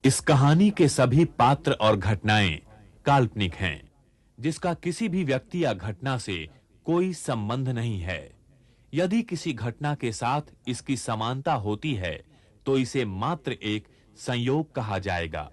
इस कहानी के सभी पात्र और घटनाएं काल्पनिक हैं, जिसका किसी भी व्यक्ति या घटना से कोई संबंध नहीं है। यदि किसी घटना के साथ इसकी समानता होती है, तो इसे मात्र एक संयोग कहा जाएगा।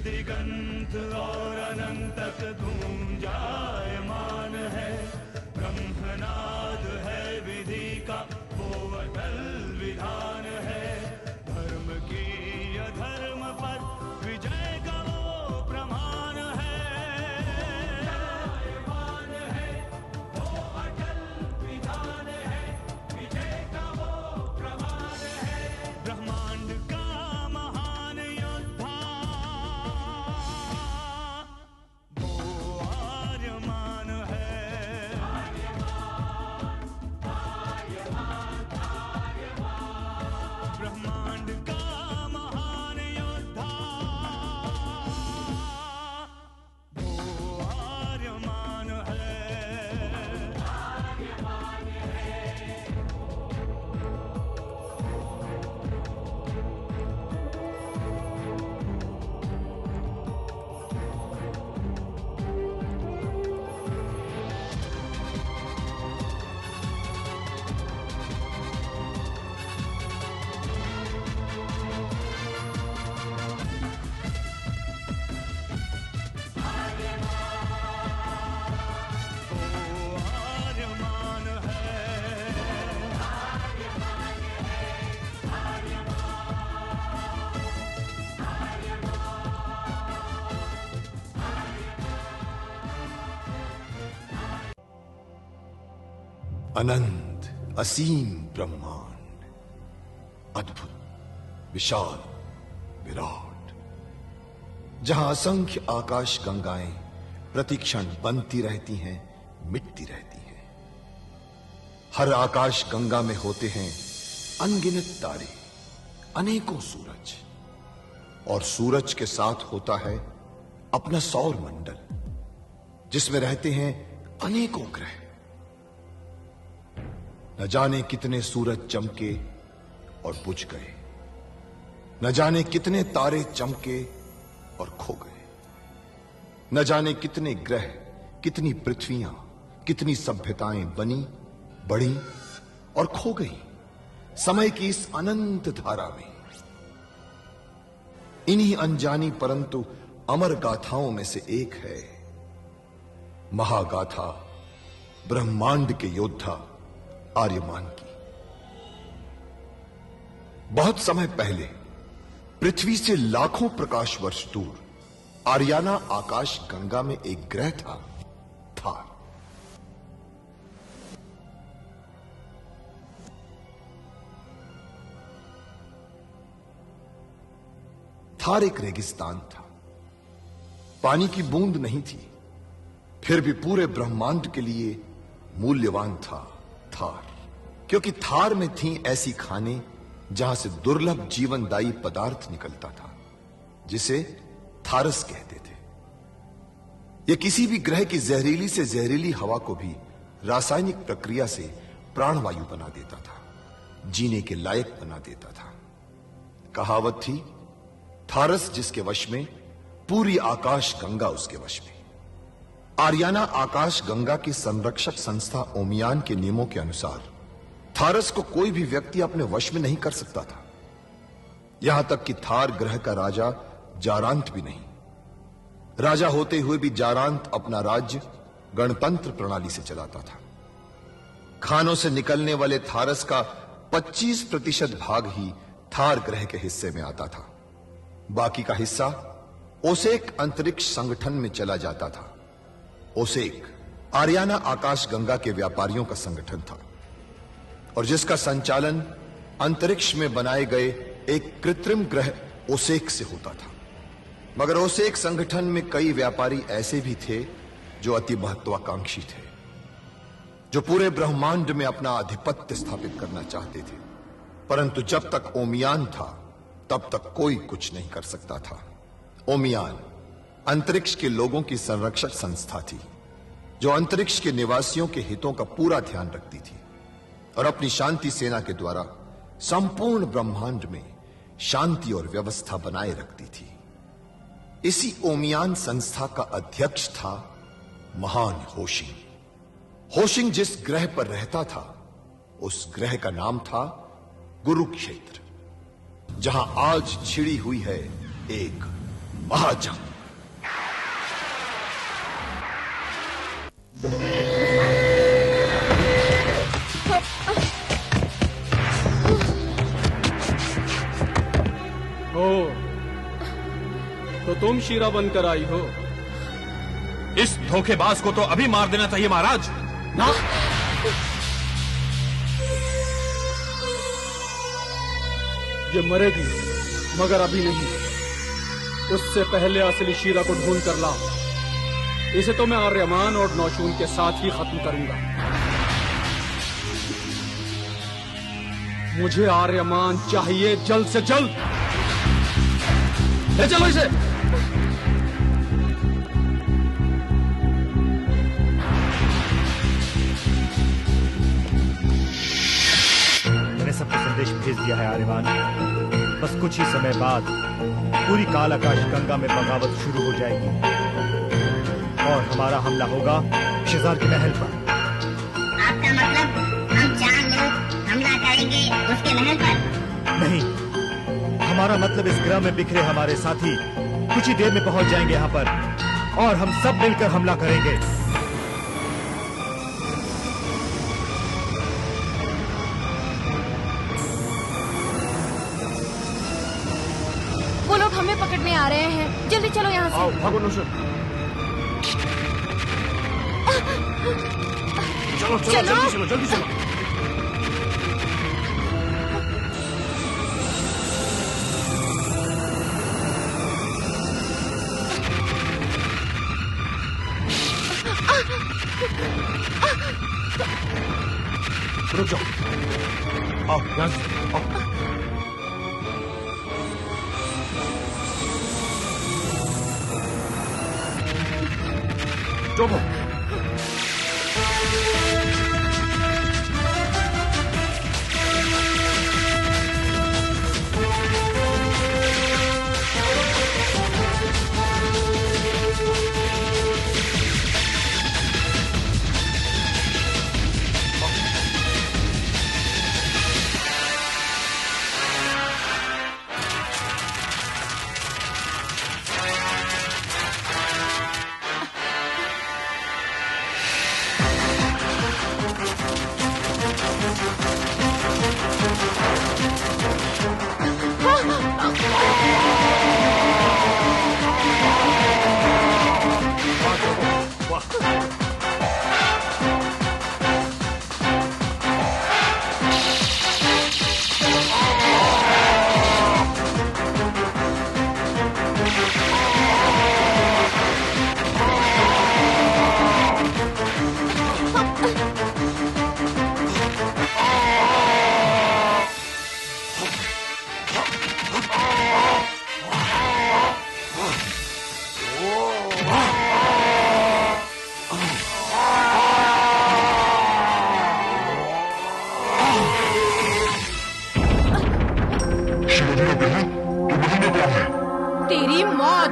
दिगंत और अनंत तक गूंजायमान है। ब्रह्मनाद है विधि का वो अटल विधान है। धर्म की अधर्म पर विजय का वो प्रमाण है। जायमान है वो अटल विधान है। विजय का वो प्रमाण है। ब्रह्मांड का महान योद्धा ब्रह्मांड का महान योद्धा वो आर्यमान है। अनंत असीम ब्रह्मांड, अद्भुत, विशाल, विराट, जहां असंख्य आकाश गंगाएं प्रतिक्षण बनती रहती हैं, मिटती रहती हैं। हर आकाश गंगा में होते हैं अनगिनत तारे, अनेकों सूरज, और सूरज के साथ होता है अपना सौर मंडल, जिसमें रहते हैं अनेकों ग्रह। न जाने कितने सूरज चमके और बुझ गए, न जाने कितने तारे चमके और खो गए, न जाने कितने ग्रह, कितनी पृथ्वियां, कितनी सभ्यताएं बनी, बढ़ी और खो गई समय की इस अनंत धारा में। इन्हीं अनजानी परंतु अमर गाथाओं में से एक है महागाथा ब्रह्मांड के योद्धा आर्यमान की। बहुत समय पहले पृथ्वी से लाखों प्रकाश वर्ष दूर आर्याना आकाश गंगा में एक ग्रह था, थार। थार एक रेगिस्तान था, पानी की बूंद नहीं थी, फिर भी पूरे ब्रह्मांड के लिए मूल्यवान था थार, क्योंकि थार में थी ऐसी खाने जहां से दुर्लभ जीवनदायी पदार्थ निकलता था, जिसे थारस कहते थे। यह किसी भी ग्रह की जहरीली से जहरीली हवा को भी रासायनिक प्रक्रिया से प्राणवायु बना देता था, जीने के लायक बना देता था। कहावत थी, थारस जिसके वश में, पूरी आकाश गंगा उसके वश में। आर्याना आकाश गंगा की संरक्षक संस्था ओमियान के नियमों के अनुसार थारस को कोई भी व्यक्ति अपने वश में नहीं कर सकता था। यहां तक कि थार ग्रह का राजा जारांत भी नहीं। राजा होते हुए भी जारांत अपना राज्य गणतंत्र प्रणाली से चलाता था। खानों से निकलने वाले थारस का 25% भाग ही थार ग्रह के हिस्से में आता था। बाकी का हिस्सा ओसेक अंतरिक्ष संगठन में चला जाता था। ओसेक आरियाना आकाश गंगा के व्यापारियों का संगठन था और जिसका संचालन अंतरिक्ष में बनाए गए एक कृत्रिम ग्रह ओसेक से होता था। मगर ओसेक संगठन में कई व्यापारी ऐसे भी थे जो अति महत्वाकांक्षी थे, जो पूरे ब्रह्मांड में अपना आधिपत्य स्थापित करना चाहते थे। परंतु जब तक ओमियान था तब तक कोई कुछ नहीं कर सकता था। ओमियान अंतरिक्ष के लोगों की संरक्षक संस्था थी जो अंतरिक्ष के निवासियों के हितों का पूरा ध्यान रखती थी और अपनी शांति सेना के द्वारा संपूर्ण ब्रह्मांड में शांति और व्यवस्था बनाए रखती थी। इसी ओमियान संस्था का अध्यक्ष था महान होशिंग। होशिंग जिस ग्रह पर रहता था उस ग्रह का नाम था गुरुक्षेत्र, जहां आज छिड़ी हुई है एक महाजंग। हो तो तुम शीरा बनकर आई हो। इस धोखेबाज को तो अभी मार देना चाहिए महाराज। ना, ये मरेगी मगर अभी नहीं। उससे पहले असली शीरा को ढूंढ कर ला। इसे तो मैं आर्यमान और नौशून के साथ ही खत्म करूंगा। मुझे आर्यमान चाहिए जल्द से जल्द। ले चलो इसे। मैंने सबको संदेश भेज दिया है आर्यमान। बस कुछ ही समय बाद पूरी काल आकाश गंगा में बगावत शुरू हो जाएगी और हमारा हमला होगा शेजार के महल पर। आपका मतलब हम 4 लोग हमला करेंगे उसके महल पर? नहीं, हमारा मतलब इस ग्रह में बिखरे हमारे साथी कुछ ही देर में पहुंच जाएंगे यहाँ पर और हम सब मिलकर हमला करेंगे। वो लोग हमें पकड़ने आ रहे हैं। जल्दी चलो यहाँ से। आओ भागो नौशून। चलो जल्दी चलो जल्दी चलो। रुक जाओ। आओ यहाँ से आओ। चुप हो। तेरी मौत।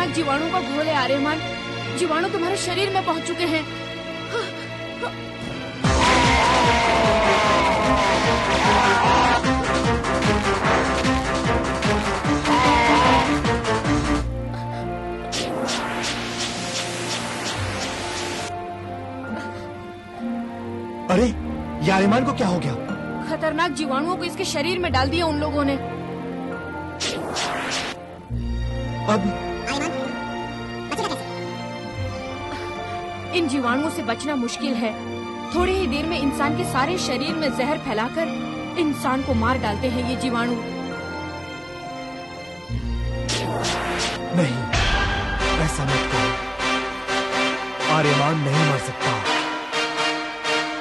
खतरनाक जीवाणु का घोल है आर्यमान। जीवाणु तुम्हारे शरीर में पहुंच चुके हैं। अरे, ये आर्यमान को क्या हो गया? खतरनाक जीवाणुओं को इसके शरीर में डाल दिया उन लोगों ने। अब इन जीवाणुओं से बचना मुश्किल है। थोड़ी ही देर में इंसान के सारे शरीर में जहर फैलाकर इंसान को मार डालते हैं ये जीवाणु। नहीं, ऐसा मत करो। आर्यमान नहीं मर सकता।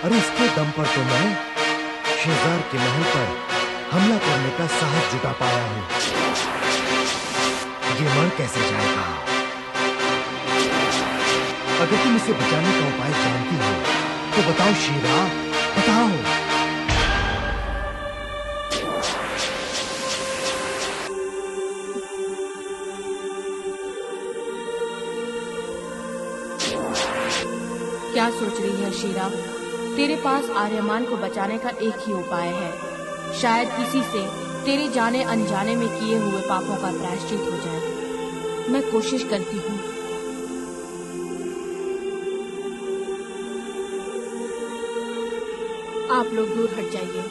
अरे इसके दम पर तो मैं शेजार के महल पर हमला करने का साहस जुटा पाया हूं। ये मर कैसे जाएगा? अगर तुम इसे बचाने का उपाय जानती हो तो बताओ शीरा, बताओ। क्या सोच रही है शीरा? तेरे पास आर्यमान को बचाने का एक ही उपाय है। शायद किसी से तेरे जाने अनजाने में किए हुए पापों का प्रायश्चित हो जाए। मैं कोशिश करती हूँ। आप लोग दूर हट जाइए।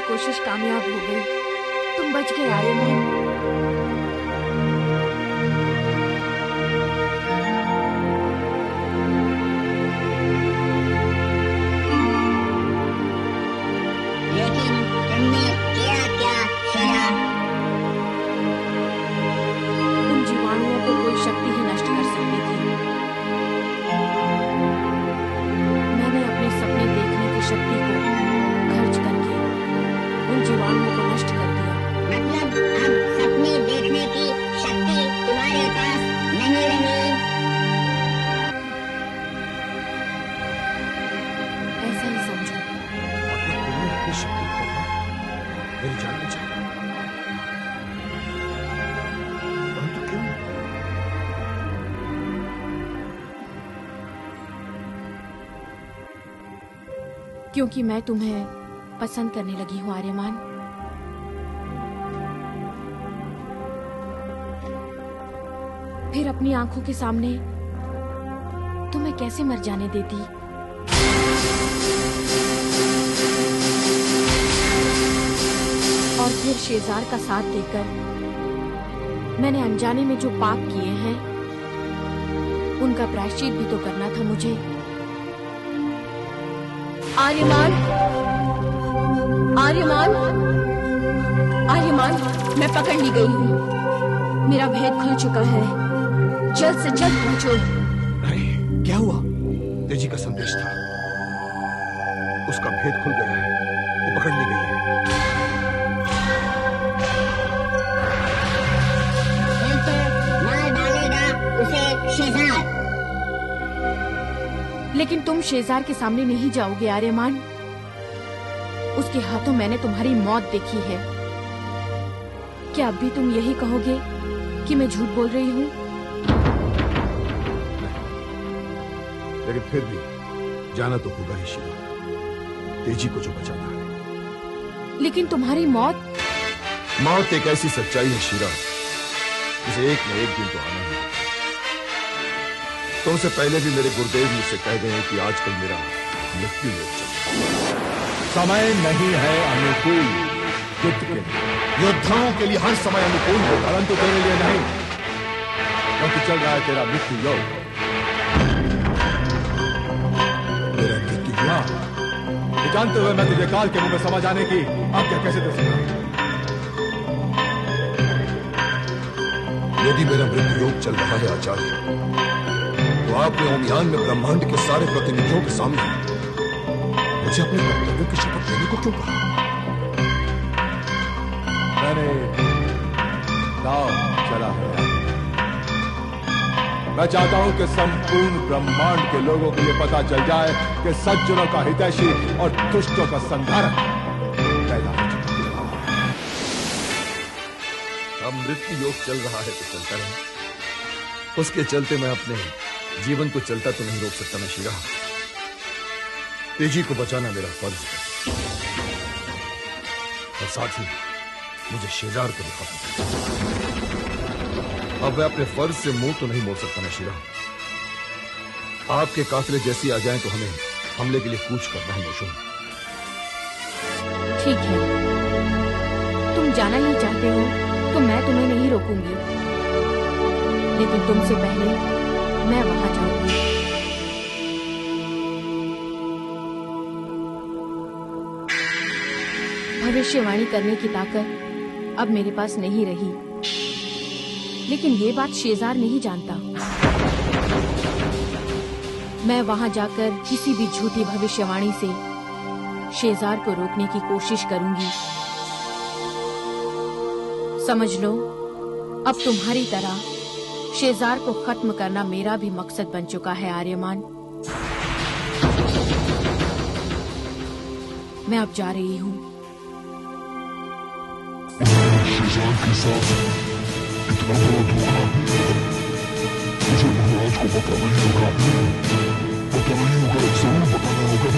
कोशिश कामयाब हो गई। तुम बच गए आर्यमान। लेकिन तुमने किया क्या शेरा? उन जीवाणुओं को कोई शक्ति ही नष्ट कर सकती थी। मैंने अपने सपने देखने की शक्ति को खर्च करके उन जीवाणुओं को नष्ट कर दिया। मतलब अब सपने देखने की शक्ति तुम्हारे पास नहीं रही? ऐसा ही समझो। मतलब तुमने अपनी शक्ति खो दी, मेरी जान बचाई। परंतु क्यों? क्योंकि मैं तुम्हें पसंद करने लगी हूँ आर्यमान। फिर अपनी आंखों के सामने तुम्हें कैसे मर जाने देती? और फिर शेजार का साथ देकर मैंने अनजाने में जो पाप किए हैं उनका प्रायश्चित भी तो करना था मुझे। आर्यमान, आर्यमान, आर्यमान, मैं पकड़ ली गई हूँ। मेरा भेद खुल चुका है। जल्द से जल्द पहुंचो। नहीं, क्या हुआ? तेजी का संदेश था। उसका भेद खुल गया है। वो पकड़ ली गई है। फिर तो मार डालेगा उसे शेजार। लेकिन तुम शेजार के सामने नहीं जाओगे आर्यमान। उसके हाथों मैंने तुम्हारी मौत देखी है। क्या अब भी तुम यही कहोगे कि मैं झूठ बोल रही हूँ? लेकिन फिर भी जाना तो होगा ही शिवा। तेजी को जो बचाना है। लेकिन तुम्हारी मौत मौत एक ऐसी सच्चाई है शीरा, जिसे एक न एक दिन तो आना ही है। तुमसे पहले भी मेरे गुरुदेव मुझसे कह गए हैं कि आजकल मेरा मृत्यु योग चल रहा है। समय नहीं है अनुकूल युद्ध के लिए। योद्धाओं के लिए हर समय अनुकूल हो, परंतु तेरे लिए नहीं, क्योंकि चल रहा है तेरा मृत्यु योग। मेरा मृत्यु योग? ये जानते हुए मैं तुझे काल के मुंह में समझ आने की आज्ञा कैसे दे सकता? यदि मेरा मृत्यु योग चल रहा है आचार्य, तो आपने ओमियान में ब्रह्मांड के सारे प्रतिनिधियों के सामने मुझे अपने कर्तव्यों की शपथ लेने को क्यों कहा? मैंने दाव चला है। मैं चाहता हूं कि संपूर्ण ब्रह्मांड के लोगों को यह पता चल जाए कि सज्जनों का हितैषी और दुष्टों का संधारक पैदा हो चुका है। अब मृत्यु योग चल रहा है तो चलता रहे, उसके चलते मैं अपने जीवन को चलता तो नहीं रोक सकता ना शीरा। तेजी को बचाना मेरा फर्ज है, और साथ ही मुझे शेजार को भी खत्म करना। अब मैं अपने फर्ज से मुंह तो नहीं मोड़ सकता ना शीरा। आपके काफिले जैसी आ जाएं तो हमें हमले के लिए कूच करना है मोशुम। ठीक है, तुम जाना ही चाहते हो तो मैं तुम्हें नहीं रोकूंगी, लेकिन तुमसे पहले मैं वहां जाऊंगी। भविष्यवाणी करने की ताकत अब मेरे पास नहीं रही, लेकिन ये बात शेजार नहीं जानता। मैं वहां जाकर किसी भी झूठी भविष्यवाणी से शेजार को रोकने की कोशिश करूंगी। समझ लो, अब तुम्हारी तरह शेजार को खत्म करना मेरा भी मकसद बन चुका है आर्यमान। मैं अब जा रही हूँ। शेजार के साथ इतना बड़ा धोखा मुझे महाराज को पता नहीं होगा, जरूर बताना होगा।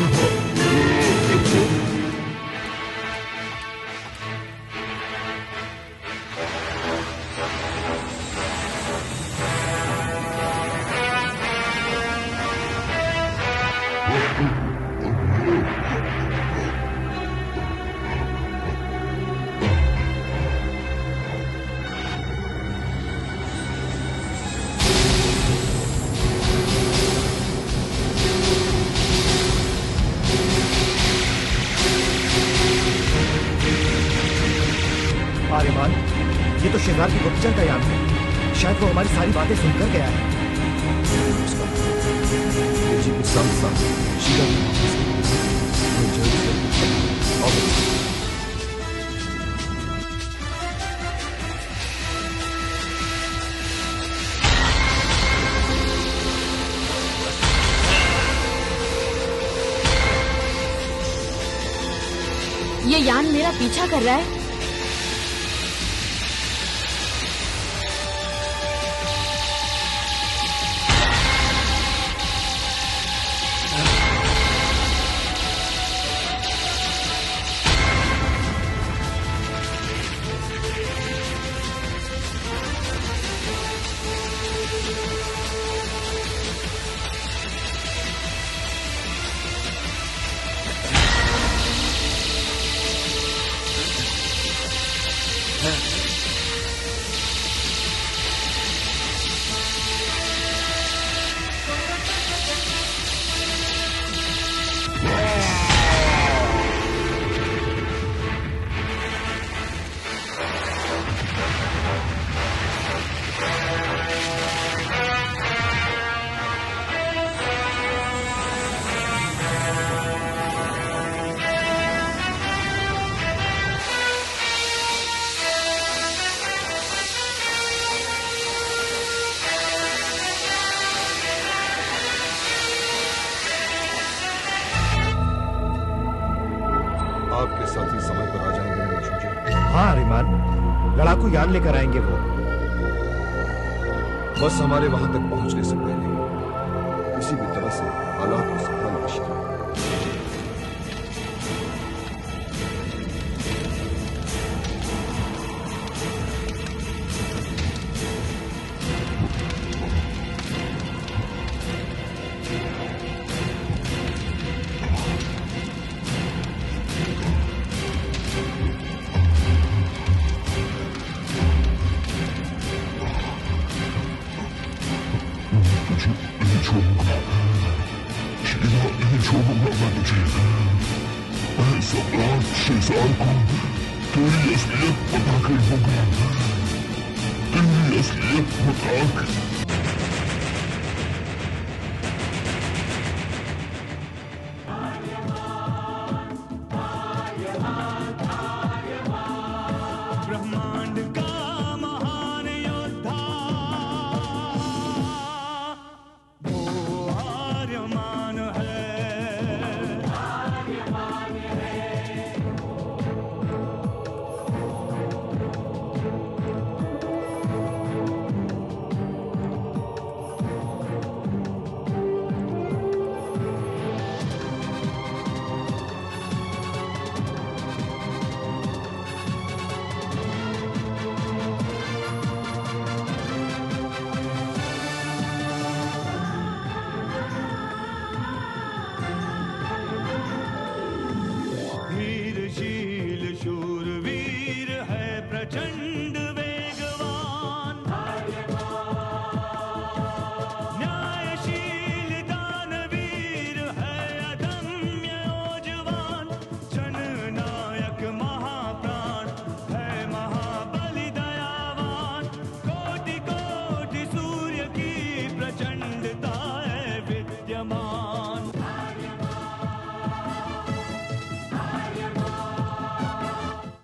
आर्यमान, ये तो शेजार की गुप्तचर का यान है। शायद वो हमारी सारी बातें सुनकर गया है। तेजी के साथ साथ शीरा भी जल्द से ये यान मेरा पीछा कर रहा है। आपके साथी समय पर आ जाएंगे ना मुझे? हाँ आर्यमान, लड़ाकू यान लेकर आएंगे वो। बस हमारे वहां तक पहुंचने से पहले किसी भी तरह से हालात को संभालना चाहिए। तुझे नहीं छोड़ूंगा शीला, नहीं छोड़ूंगा मैं तुझे। मैं सम्राट शेज़ार को तेरी असलियत बता के रहूंगा, तेरी असलियत बता के।